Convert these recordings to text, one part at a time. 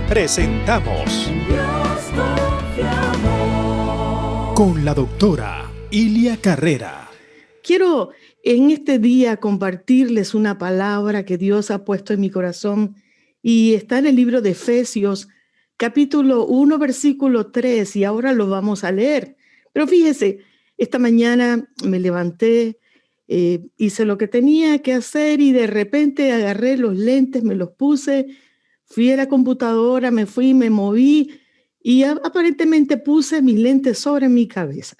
presentamos con la doctora Ilia Carrera. Quiero en este día compartirles una palabra que Dios ha puesto en mi corazón y está en el libro de Efesios, capítulo 1, versículo 3, y ahora lo vamos a leer. Pero fíjese, esta mañana me levanté, hice lo que tenía que hacer y de repente agarré los lentes, me los puse, fui a la computadora, me fui, me moví y aparentemente puse mis lentes sobre mi cabeza,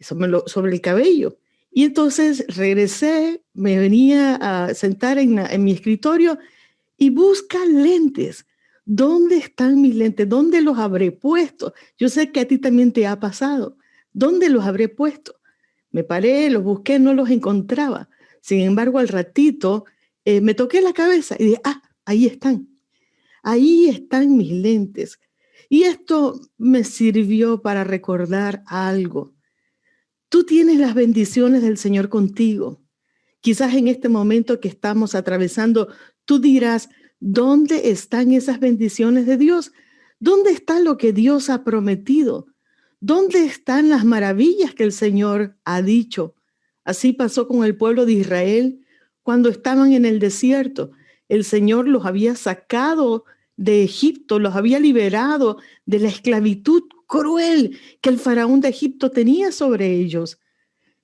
sobre el cabello. Y entonces regresé, me venía a sentar en mi escritorio y busca lentes. ¿Dónde están mis lentes? ¿Dónde los habré puesto? Yo sé que a ti también te ha pasado. ¿Dónde los habré puesto? Me paré, los busqué, no los encontraba. Sin embargo, al ratito me toqué la cabeza y dije, ahí están. Ahí están mis lentes. Y esto me sirvió para recordar algo. Tú tienes las bendiciones del Señor contigo. Quizás en este momento que estamos atravesando, tú dirás, ¿dónde están esas bendiciones de Dios? ¿Dónde está lo que Dios ha prometido? ¿Dónde están las maravillas que el Señor ha dicho? Así pasó con el pueblo de Israel cuando estaban en el desierto. El Señor los había sacado de Egipto, los había liberado de la esclavitud cruel que el faraón de Egipto tenía sobre ellos.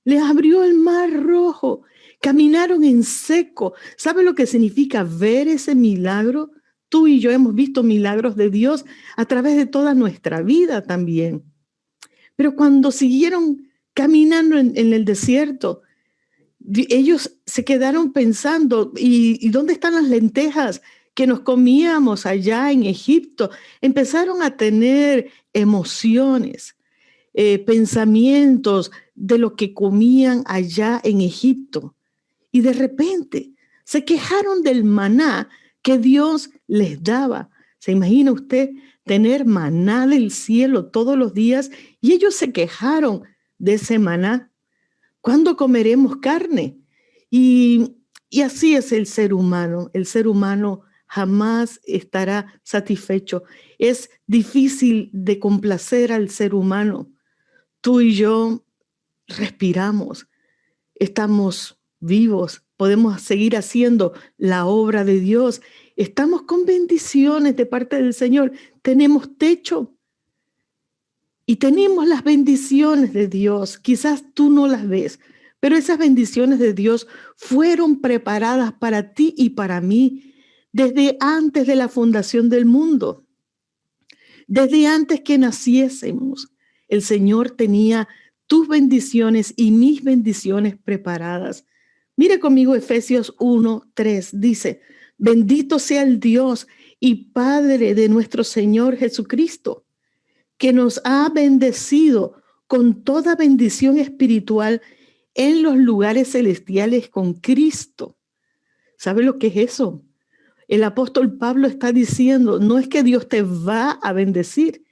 Les abrió el mar rojo, caminaron en seco. ¿Sabe lo que significa ver ese milagro? Tú y yo hemos visto milagros de Dios a través de toda nuestra vida también. Pero cuando siguieron caminando en el desierto, ellos se quedaron pensando, ¿y dónde están las lentejas que nos comíamos allá en Egipto? Empezaron a tener emociones, pensamientos de lo que comían allá en Egipto. Y de repente se quejaron del maná que Dios les daba. ¿Se imagina usted tener maná del cielo todos los días? Y ellos se quejaron de ese maná. ¿Cuándo comeremos carne? Y así es el ser humano. El ser humano jamás estará satisfecho. Es difícil de complacer al ser humano. Tú y yo respiramos, estamos vivos, podemos seguir haciendo la obra de Dios. Estamos con bendiciones de parte del Señor. Tenemos techo y tenemos las bendiciones de Dios. Quizás tú no las ves, pero esas bendiciones de Dios fueron preparadas para ti y para mí desde antes de la fundación del mundo. Desde antes que naciésemos, el Señor tenía tus bendiciones y mis bendiciones preparadas. Mire conmigo Efesios 1:3, dice, bendito sea el Dios y Padre de nuestro Señor Jesucristo, que nos ha bendecido con toda bendición espiritual en los lugares celestiales con Cristo. ¿Sabe lo que es eso? El apóstol Pablo está diciendo, no es que Dios te va a bendecir,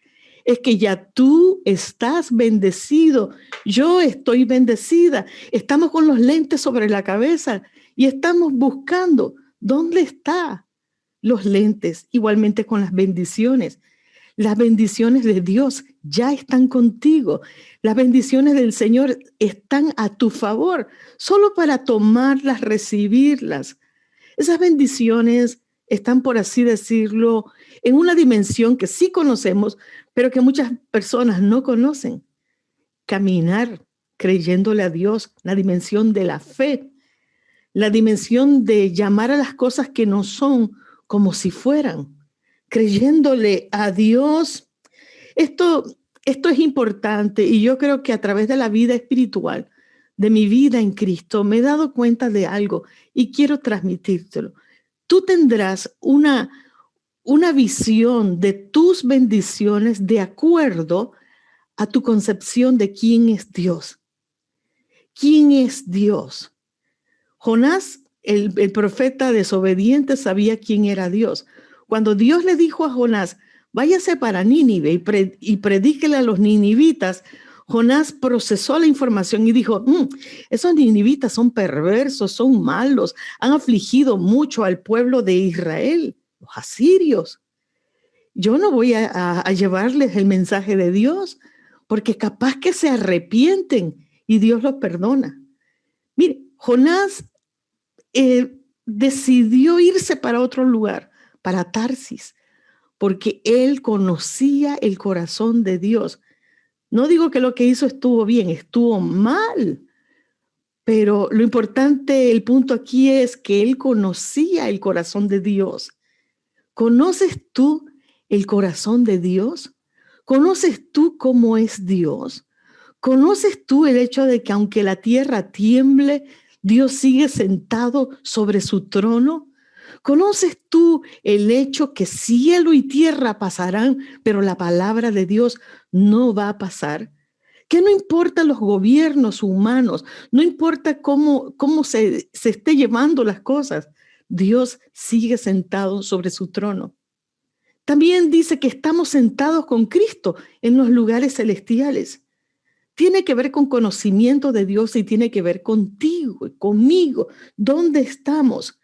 es que ya tú estás bendecido. Yo estoy bendecida. Estamos con los lentes sobre la cabeza y estamos buscando dónde están los lentes, igualmente con las bendiciones. Las bendiciones de Dios ya están contigo. Las bendiciones del Señor están a tu favor, solo para tomarlas, recibirlas. Esas bendiciones están, por así decirlo, en una dimensión que sí conocemos, pero que muchas personas no conocen. Caminar creyéndole a Dios, la dimensión de la fe, la dimensión de llamar a las cosas que no son como si fueran, creyéndole a Dios. Esto es importante y yo creo que a través de la vida espiritual, de mi vida en Cristo, me he dado cuenta de algo y quiero transmitírtelo. Tú tendrás una visión de tus bendiciones de acuerdo a tu concepción de quién es Dios. ¿Quién es Dios? Jonás, el profeta desobediente, sabía quién era Dios. Cuando Dios le dijo a Jonás, váyase para Nínive y predíquele a los ninivitas, Jonás procesó la información y dijo, esos ninivitas son perversos, son malos, han afligido mucho al pueblo de Israel, los asirios. yo no voy a llevarles el mensaje de Dios, porque capaz que se arrepienten y Dios los perdona. Mire, Jonás decidió irse para otro lugar, para Tarsis, porque él conocía el corazón de Dios. No digo que lo que hizo estuvo bien, estuvo mal, pero lo importante, el punto aquí es que él conocía el corazón de Dios. ¿Conoces tú el corazón de Dios? ¿Conoces tú cómo es Dios? ¿Conoces tú el hecho de que aunque la tierra tiemble, Dios sigue sentado sobre su trono? ¿Conoces tú el hecho que cielo y tierra pasarán, pero la palabra de Dios no va a pasar? Que no importa los gobiernos humanos, no importa cómo se esté llevando las cosas, Dios sigue sentado sobre su trono. También dice que estamos sentados con Cristo en los lugares celestiales. Tiene que ver con conocimiento de Dios y tiene que ver contigo y conmigo. ¿Dónde estamos?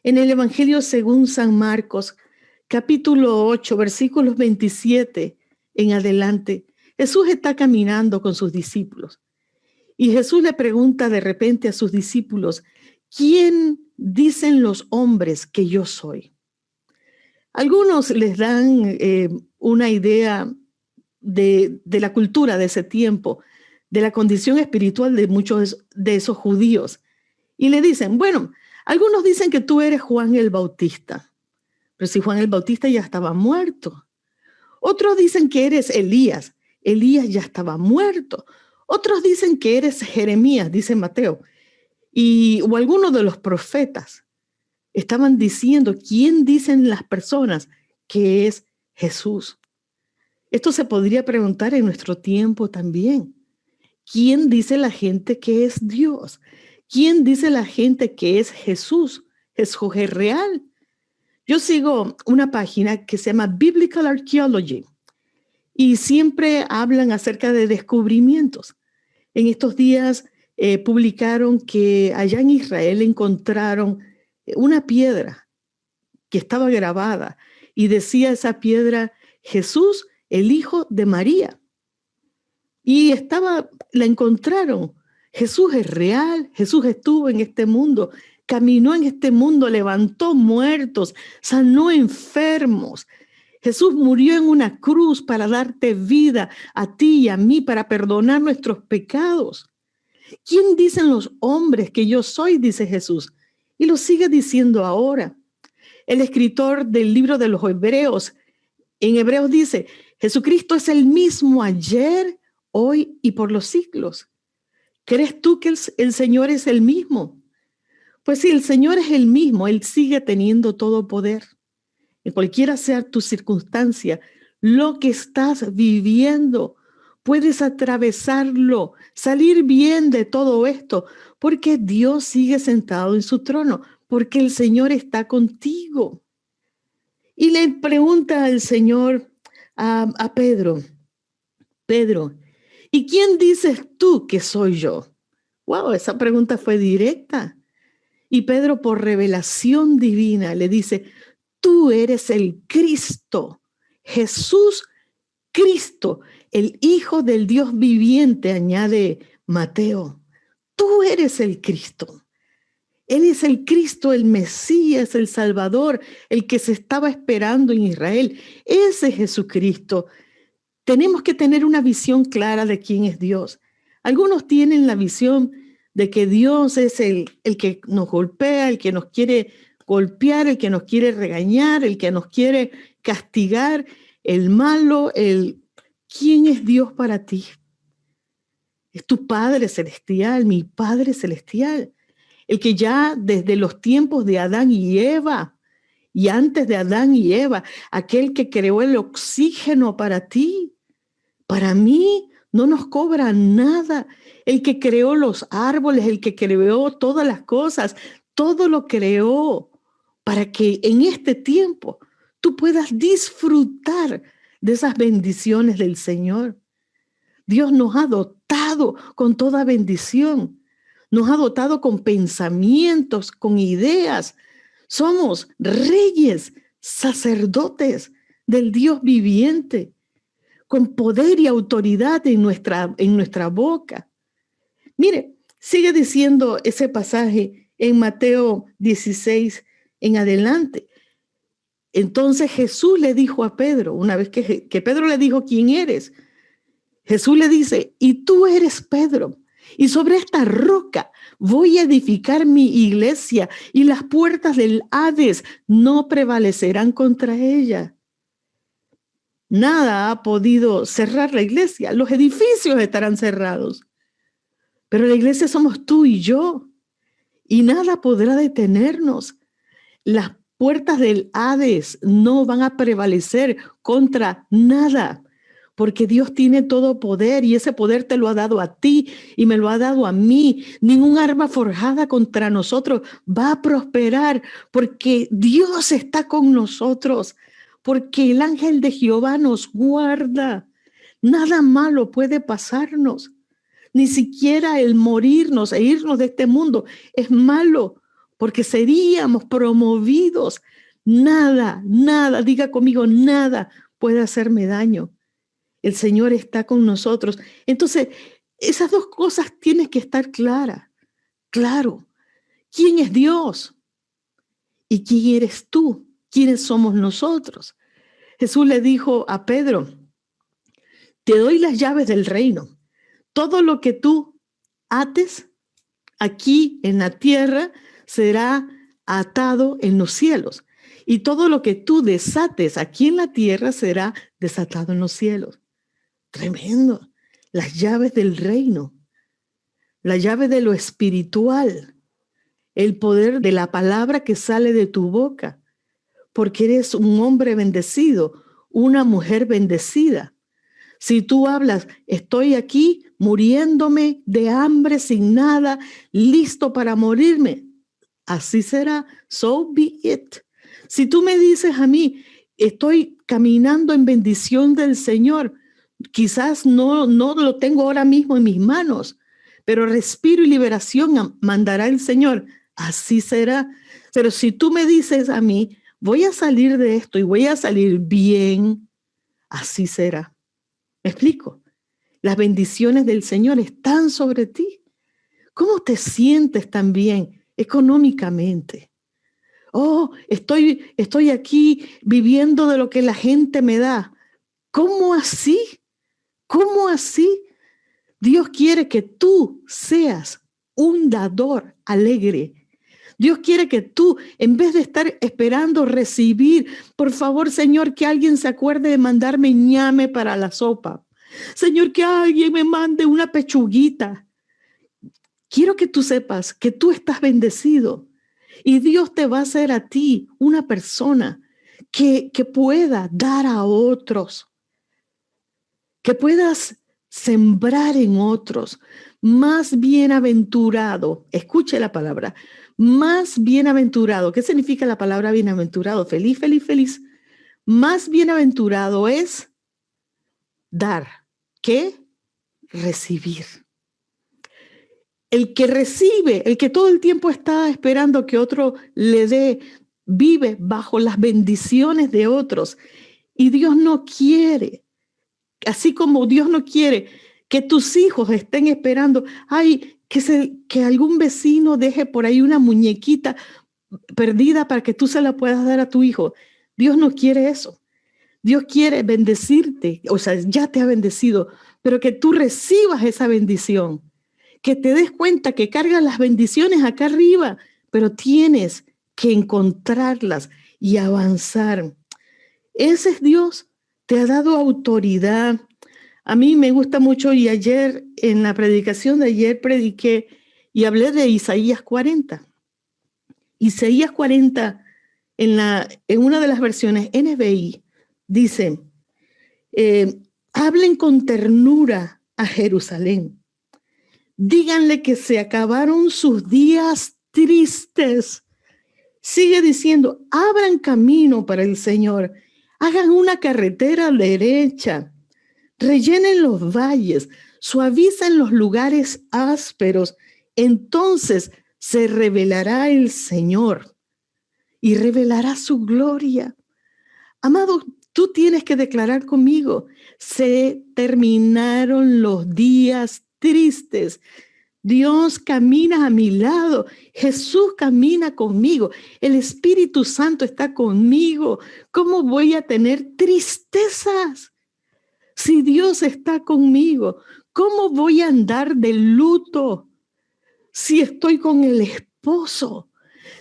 En el Evangelio según San Marcos, capítulo 8, versículos 27 en adelante, Jesús está caminando con sus discípulos y Jesús le pregunta de repente a sus discípulos, ¿quién dicen los hombres que yo soy? Algunos les dan una idea de la cultura de ese tiempo, de la condición espiritual de muchos de esos judíos. Y le dicen, bueno, algunos dicen que tú eres Juan el Bautista, pero si Juan el Bautista ya estaba muerto. Otros dicen que eres Elías, Elías ya estaba muerto. Otros dicen que eres Jeremías, dice Mateo, o algunos de los profetas. Estaban diciendo, ¿quién dicen las personas que es Jesús? Esto se podría preguntar en nuestro tiempo también. ¿Quién dice la gente que es Dios? ¿Quién dice la gente que es Jesús? Jesús es real. Yo sigo una página que se llama Biblical Archaeology y siempre hablan acerca de descubrimientos. En estos días publicaron que allá en Israel encontraron una piedra que estaba grabada y decía esa piedra, Jesús, el hijo de María. Y la encontraron. Jesús es real, Jesús estuvo en este mundo, caminó en este mundo, levantó muertos, sanó enfermos. Jesús murió en una cruz para darte vida a ti y a mí, para perdonar nuestros pecados. ¿Quién dicen los hombres que yo soy? Dice Jesús. Y lo sigue diciendo ahora. El escritor del libro de los Hebreos, en Hebreos dice, Jesucristo es el mismo ayer, hoy y por los siglos. ¿Crees tú que el Señor es el mismo? Pues si el Señor es el mismo, Él sigue teniendo todo poder. En cualquiera sea tu circunstancia, lo que estás viviendo, puedes atravesarlo, salir bien de todo esto, porque Dios sigue sentado en su trono, porque el Señor está contigo. Y le pregunta al Señor a Pedro, Pedro, ¿y quién dices tú que soy yo? Wow, esa pregunta fue directa. Y Pedro, por revelación divina, le dice, tú eres el Cristo, Jesús Cristo, el Hijo del Dios viviente, añade Mateo. Tú eres el Cristo. Él es el Cristo, el Mesías, el Salvador, el que se estaba esperando en Israel. Ese es Jesucristo. Tenemos que tener una visión clara de quién es Dios. Algunos tienen la visión de que Dios es el que nos golpea, el que nos quiere golpear, el que nos quiere regañar, el que nos quiere castigar, el malo, ¿quién es Dios para ti? Es tu Padre Celestial, mi Padre Celestial, el que ya desde los tiempos de Adán y Eva, y antes de Adán y Eva, aquel que creó el oxígeno para ti, para mí, no nos cobra nada. El que creó los árboles, el que creó todas las cosas, todo lo creó para que en este tiempo tú puedas disfrutar de esas bendiciones del Señor. Dios nos ha dotado con toda bendición. Nos ha dotado con pensamientos, con ideas. Somos reyes, sacerdotes del Dios viviente, con poder y autoridad en nuestra boca. Mire, sigue diciendo ese pasaje en Mateo 16 en adelante. Entonces Jesús le dijo a Pedro, una vez que Pedro le dijo, ¿quién eres? Jesús le dice, y tú eres Pedro, y sobre esta roca voy a edificar mi iglesia, y las puertas del Hades no prevalecerán contra ella. Nada ha podido cerrar la iglesia, los edificios estarán cerrados, pero la iglesia somos tú y yo, y nada podrá detenernos. Las puertas del Hades no van a prevalecer contra nada, porque Dios tiene todo poder y ese poder te lo ha dado a ti y me lo ha dado a mí. Ningún arma forjada contra nosotros va a prosperar, porque Dios está con nosotros, porque el ángel de Jehová nos guarda. Nada malo puede pasarnos, ni siquiera el morirnos e irnos de este mundo es malo, porque seríamos promovidos. Nada, diga conmigo, nada puede hacerme daño. El Señor está con nosotros. Entonces, esas dos cosas tienen que estar claras. Claro, ¿quién es Dios? ¿Y quién eres tú? ¿Quiénes somos nosotros? Jesús le dijo a Pedro, te doy las llaves del reino. Todo lo que tú ates aquí en la tierra será atado en los cielos. Y todo lo que tú desates aquí en la tierra será desatado en los cielos. Tremendo. Las llaves del reino, la llave de lo espiritual, el poder de la palabra que sale de tu boca, porque eres un hombre bendecido, una mujer bendecida. Si tú hablas, estoy aquí muriéndome de hambre, sin nada, listo para morirme, así será. So be it. Si tú me dices a mí, estoy caminando en bendición del Señor, quizás no lo tengo ahora mismo en mis manos, pero respiro y liberación mandará el Señor. Así será. Pero si tú me dices a mí, voy a salir de esto y voy a salir bien, así será. ¿Me explico? Las bendiciones del Señor están sobre ti. ¿Cómo te sientes también económicamente? Oh, estoy aquí viviendo de lo que la gente me da. ¿Cómo así? ¿Cómo así? Dios quiere que tú seas un dador alegre. Dios quiere que tú, en vez de estar esperando recibir, por favor, Señor, que alguien se acuerde de mandarme ñame para la sopa. Señor, que alguien me mande una pechuguita. Quiero que tú sepas que tú estás bendecido y Dios te va a hacer a ti una persona que pueda dar a otros, que puedas sembrar en otros. Más bienaventurado, escuche la palabra, más bienaventurado. ¿Qué significa la palabra bienaventurado? Feliz, feliz, feliz. Más bienaventurado es dar que recibir. El que recibe, el que todo el tiempo está esperando que otro le dé, vive bajo las bendiciones de otros. Y Dios no quiere, así como Dios no quiere que tus hijos estén esperando, ay, que algún vecino deje por ahí una muñequita perdida para que tú se la puedas dar a tu hijo. Dios no quiere eso. Dios quiere bendecirte, o sea, ya te ha bendecido, pero que tú recibas esa bendición, que te des cuenta que cargas las bendiciones acá arriba, pero tienes que encontrarlas y avanzar. Ese es Dios, te ha dado autoridad. A mí me gusta mucho y ayer, en la predicación de ayer, prediqué y hablé de Isaías 40. Isaías 40, en una de las versiones NBI, dice, hablen con ternura a Jerusalén. Díganle que se acabaron sus días tristes. Sigue diciendo, abran camino para el Señor. Hagan una carretera derecha. Rellenen los valles. Suavicen los lugares ásperos. Entonces se revelará el Señor y revelará su gloria. Amado, Tú tienes que declarar conmigo, se terminaron los días tristes. Dios camina a mi lado, Jesús camina conmigo, el Espíritu Santo está conmigo. ¿Cómo voy a tener tristezas si Dios está conmigo? ¿Cómo voy a andar de luto si estoy con el esposo?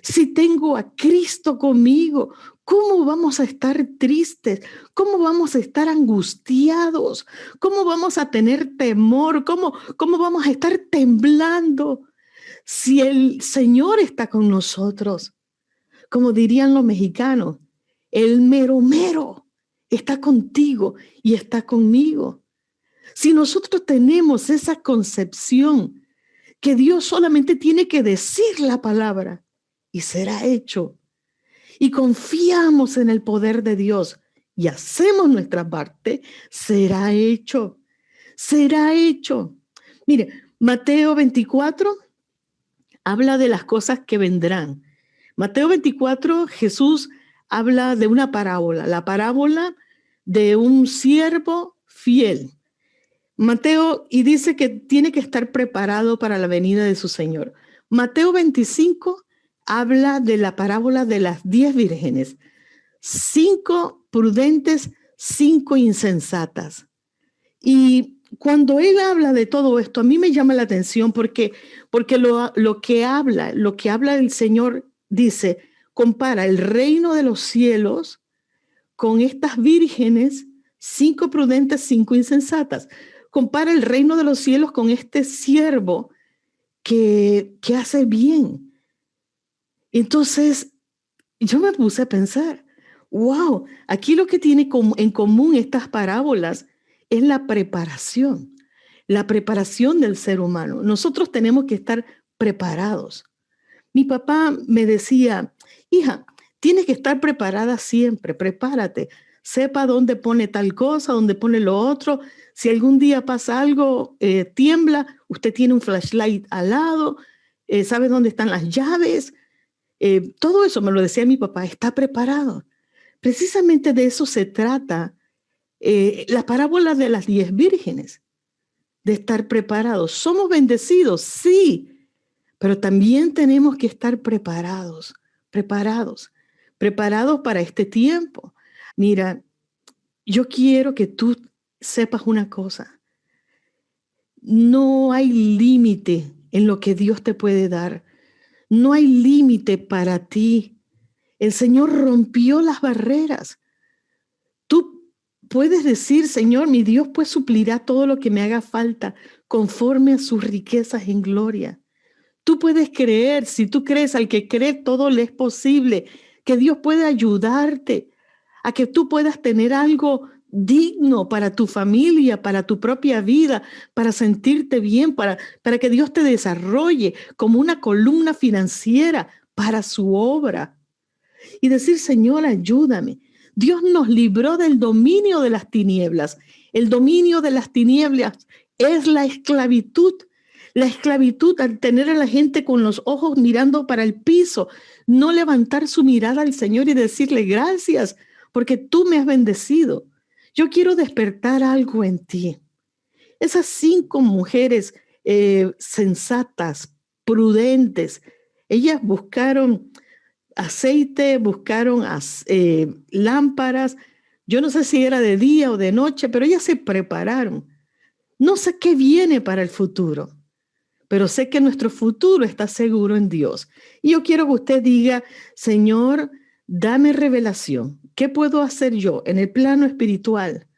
Si tengo a Cristo conmigo, ¿cómo vamos a estar tristes? ¿Cómo vamos a estar angustiados? ¿Cómo vamos a tener temor? ¿Cómo vamos a estar temblando si el Señor está con nosotros? Como dirían los mexicanos, el mero mero está contigo y está conmigo. Si nosotros tenemos esa concepción que Dios solamente tiene que decir la palabra y será hecho, y confiamos en el poder de Dios y hacemos nuestra parte, será hecho, será hecho. Mire, Mateo 24 habla de las cosas que vendrán. Mateo 24, Jesús habla de una parábola, la parábola de un siervo fiel. Mateo, y dice que tiene que estar preparado para la venida de su Señor. Mateo 25 habla de la parábola de las 10 vírgenes, 5 prudentes, 5 insensatas. Y cuando él habla de todo esto, a mí me llama la atención porque lo que habla el Señor dice, compara el reino de los cielos con estas vírgenes, 5 prudentes, 5 insensatas. Compara el reino de los cielos con este siervo que hace bien. Entonces, yo me puse a pensar, wow, aquí lo que tiene en común estas parábolas es la preparación del ser humano. Nosotros tenemos que estar preparados. Mi papá me decía, hija, tienes que estar preparada siempre, prepárate. Sepa dónde pone tal cosa, dónde pone lo otro. Si algún día pasa algo, tiembla, usted tiene un flashlight al lado, sabe dónde están las llaves. Todo eso me lo decía mi papá, está preparado. Precisamente de eso se trata la parábola de las 10 vírgenes, de estar preparados. ¿Somos bendecidos? Sí, pero también tenemos que estar preparados para este tiempo. Mira, yo quiero que tú sepas una cosa. No hay límite en lo que Dios te puede dar. No hay límite para ti. El Señor rompió las barreras. Tú puedes decir, Señor, mi Dios pues suplirá todo lo que me haga falta conforme a sus riquezas en gloria. Tú puedes creer, si tú crees, al que cree todo le es posible, que Dios puede ayudarte a que tú puedas tener algo digno para tu familia, para tu propia vida, para sentirte bien, para que Dios te desarrolle como una columna financiera para su obra. Y decir, Señor, ayúdame. Dios nos libró del dominio de las tinieblas. El dominio de las tinieblas es la esclavitud. La esclavitud al tener a la gente con los ojos mirando para el piso, no levantar su mirada al Señor y decirle gracias porque tú me has bendecido. Yo quiero despertar algo en ti. Esas 5 mujeres sensatas, prudentes, ellas buscaron aceite, buscaron lámparas. Yo no sé si era de día o de noche, pero ellas se prepararon. No sé qué viene para el futuro, pero sé que nuestro futuro está seguro en Dios. Y yo quiero que usted diga, Señor, dame revelación. ¿Qué puedo hacer yo en el plano espiritual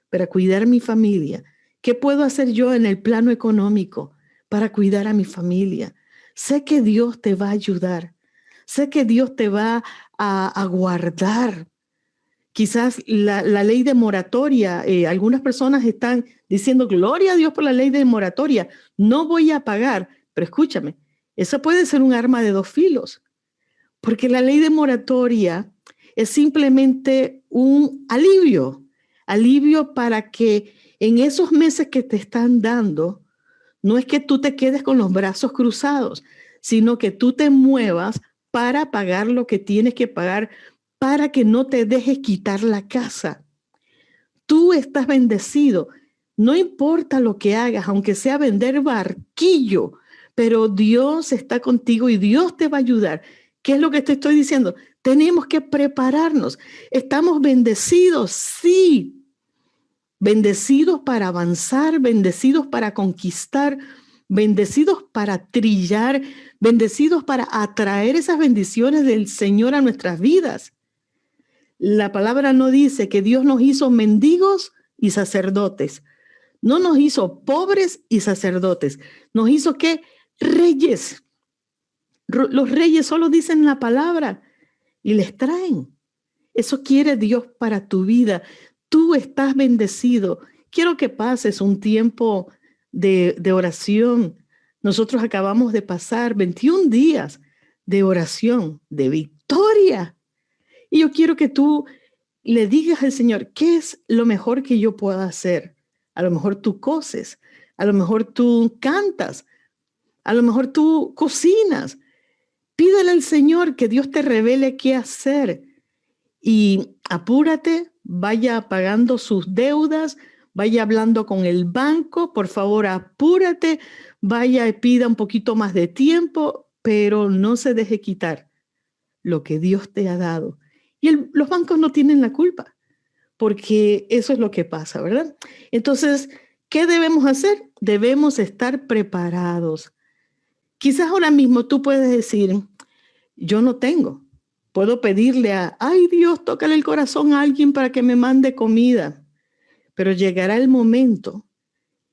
para cuidar a mi familia? ¿Qué puedo hacer yo en el plano económico para cuidar a mi familia? Sé que Dios te va a ayudar. Sé que Dios te va a guardar. Quizás la ley de moratoria, algunas personas están diciendo, gloria a Dios por la ley de moratoria, no voy a pagar. Pero escúchame, eso puede ser un arma de 2 filos, porque la ley de moratoria es simplemente un alivio para que en esos meses que te están dando, no es que tú te quedes con los brazos cruzados, sino que tú te muevas para pagar lo que tienes que pagar para que no te dejes quitar la casa. Tú estás bendecido. No importa lo que hagas, aunque sea vender barquillo, pero Dios está contigo y Dios te va a ayudar. ¿Qué es lo que te estoy diciendo? Tenemos que prepararnos. Estamos bendecidos, sí. Bendecidos para avanzar, bendecidos para conquistar, bendecidos para trillar, bendecidos para atraer esas bendiciones del Señor a nuestras vidas. La palabra no dice que Dios nos hizo mendigos y sacerdotes. No nos hizo pobres y sacerdotes. Nos hizo ¿qué? Reyes. Los reyes solo dicen la palabra y les traen. Eso quiere Dios para tu vida. Tú estás bendecido. Quiero que pases un tiempo de oración. Nosotros acabamos de pasar 21 días de oración, de victoria. Y yo quiero que tú le digas al Señor, ¿qué es lo mejor que yo pueda hacer? A lo mejor tú coses, a lo mejor tú cantas, a lo mejor tú cocinas. Pídele al Señor que Dios te revele qué hacer. Y apúrate, vaya pagando sus deudas, vaya hablando con el banco, por favor apúrate, vaya y pida un poquito más de tiempo, pero no se deje quitar lo que Dios te ha dado. Y los bancos no tienen la culpa, porque eso es lo que pasa, ¿verdad? Entonces, ¿qué debemos hacer? Debemos estar preparados. Quizás ahora mismo tú puedes decir, yo no tengo. Puedo pedirle ay Dios, tócale el corazón a alguien para que me mande comida. Pero llegará el momento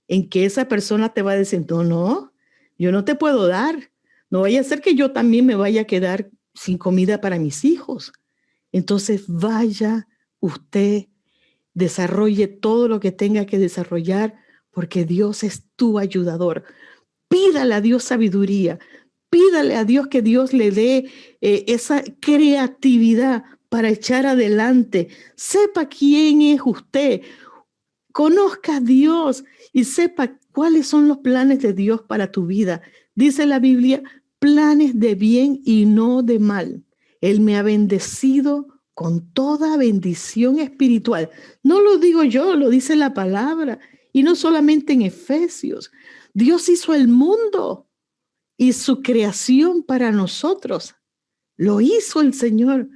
en que esa persona te va a decir, no, yo no te puedo dar. No vaya a ser que yo también me vaya a quedar sin comida para mis hijos. Entonces vaya usted, desarrolle todo lo que tenga que desarrollar, porque Dios es tu ayudador. Pídale a Dios sabiduría. Pídale a Dios que Dios le dé esa creatividad para echar adelante. Sepa quién es usted. Conozca a Dios y sepa cuáles son los planes de Dios para tu vida. Dice la Biblia, planes de bien y no de mal. Él me ha bendecido con toda bendición espiritual. No lo digo yo, lo dice la palabra. Y no solamente en Efesios. Dios hizo el mundo y su creación para nosotros. Lo hizo el Señor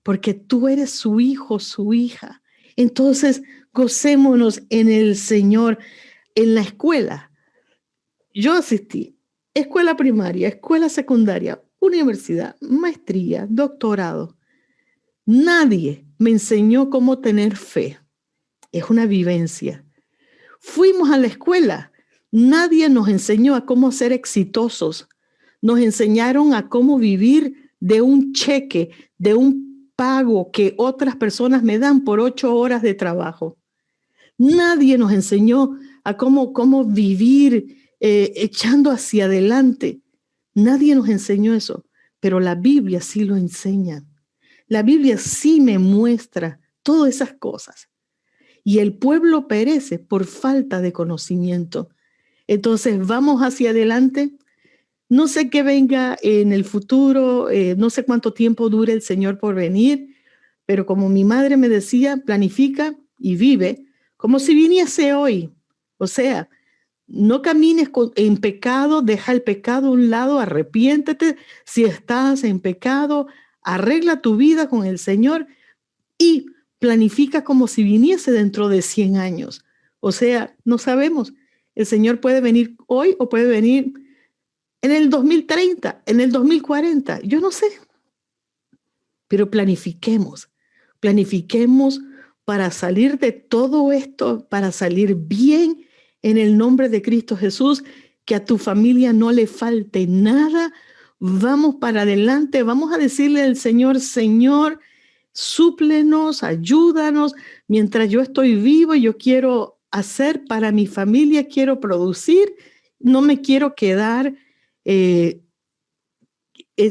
porque tú eres su hijo, su hija. Entonces, gocémonos en el Señor. En la escuela, yo asistí, escuela primaria, escuela secundaria, universidad, maestría, doctorado. Nadie me enseñó cómo tener fe. Es una vivencia. Fuimos a la escuela. Nadie nos enseñó a cómo ser exitosos. Nos enseñaron a cómo vivir de un cheque, de un pago que otras personas me dan por 8 horas de trabajo. Nadie nos enseñó a cómo vivir echando hacia adelante. Nadie nos enseñó eso, pero la Biblia sí lo enseña. La Biblia sí me muestra todas esas cosas. Y el pueblo perece por falta de conocimiento. Entonces, vamos hacia adelante. No sé qué venga en el futuro, no sé cuánto tiempo dure el Señor por venir, pero como mi madre me decía, planifica y vive como si viniese hoy. O sea, no camines en pecado, deja el pecado a un lado, arrepiéntete. Si estás en pecado, arregla tu vida con el Señor y planifica como si viniese dentro de 100 años. O sea, no sabemos. El Señor puede venir hoy o puede venir en el 2030, en el 2040. Yo no sé. Pero planifiquemos para salir de todo esto, para salir bien en el nombre de Cristo Jesús, que a tu familia no le falte nada. Vamos para adelante, vamos a decirle al Señor, Señor, súplenos, ayúdanos, mientras yo estoy vivo, yo quiero hacer para mi familia, quiero producir, no me quiero quedar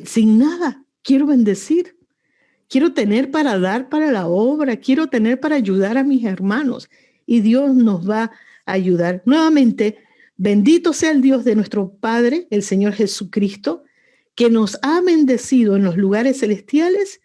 sin nada, quiero bendecir. Quiero tener para dar para la obra, quiero tener para ayudar a mis hermanos y Dios nos va a ayudar. Nuevamente, bendito sea el Dios de nuestro Padre, el Señor Jesucristo, que nos ha bendecido en los lugares celestiales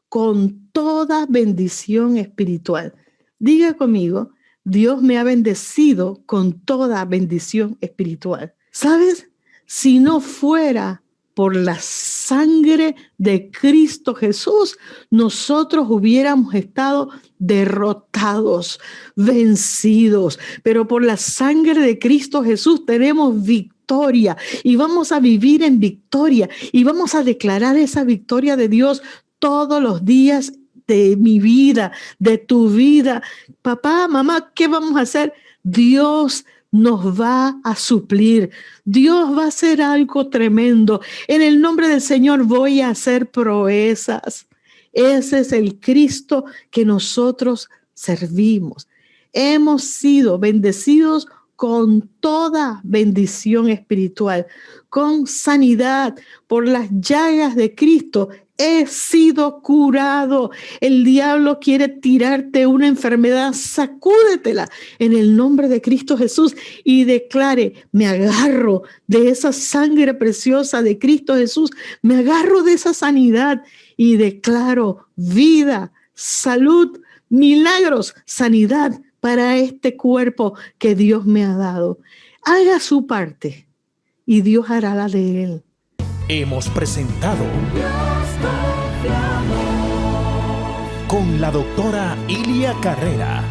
con toda bendición espiritual. Diga conmigo, Dios me ha bendecido con toda bendición espiritual. ¿Sabes? Si no fuera por la sangre de Cristo Jesús, nosotros hubiéramos estado derrotados, vencidos. Pero por la sangre de Cristo Jesús tenemos victoria y vamos a vivir en victoria y vamos a declarar esa victoria de Dios todos los días de mi vida, de tu vida. Papá, mamá, ¿qué vamos a hacer? Dios nos va a suplir. Dios va a hacer algo tremendo. En el nombre del Señor voy a hacer proezas. Ese es el Cristo que nosotros servimos. Hemos sido bendecidos con toda bendición espiritual, con sanidad por las llagas de Cristo. He sido curado. El diablo quiere tirarte una enfermedad, sacúdetela en el nombre de Cristo Jesús y declare: me agarro de esa sangre preciosa de Cristo Jesús, me agarro de esa sanidad y declaro vida, salud, milagros, sanidad para este cuerpo que Dios me ha dado. Haga su parte y Dios hará la de él. Hemos presentado con la doctora Ilia Carrera.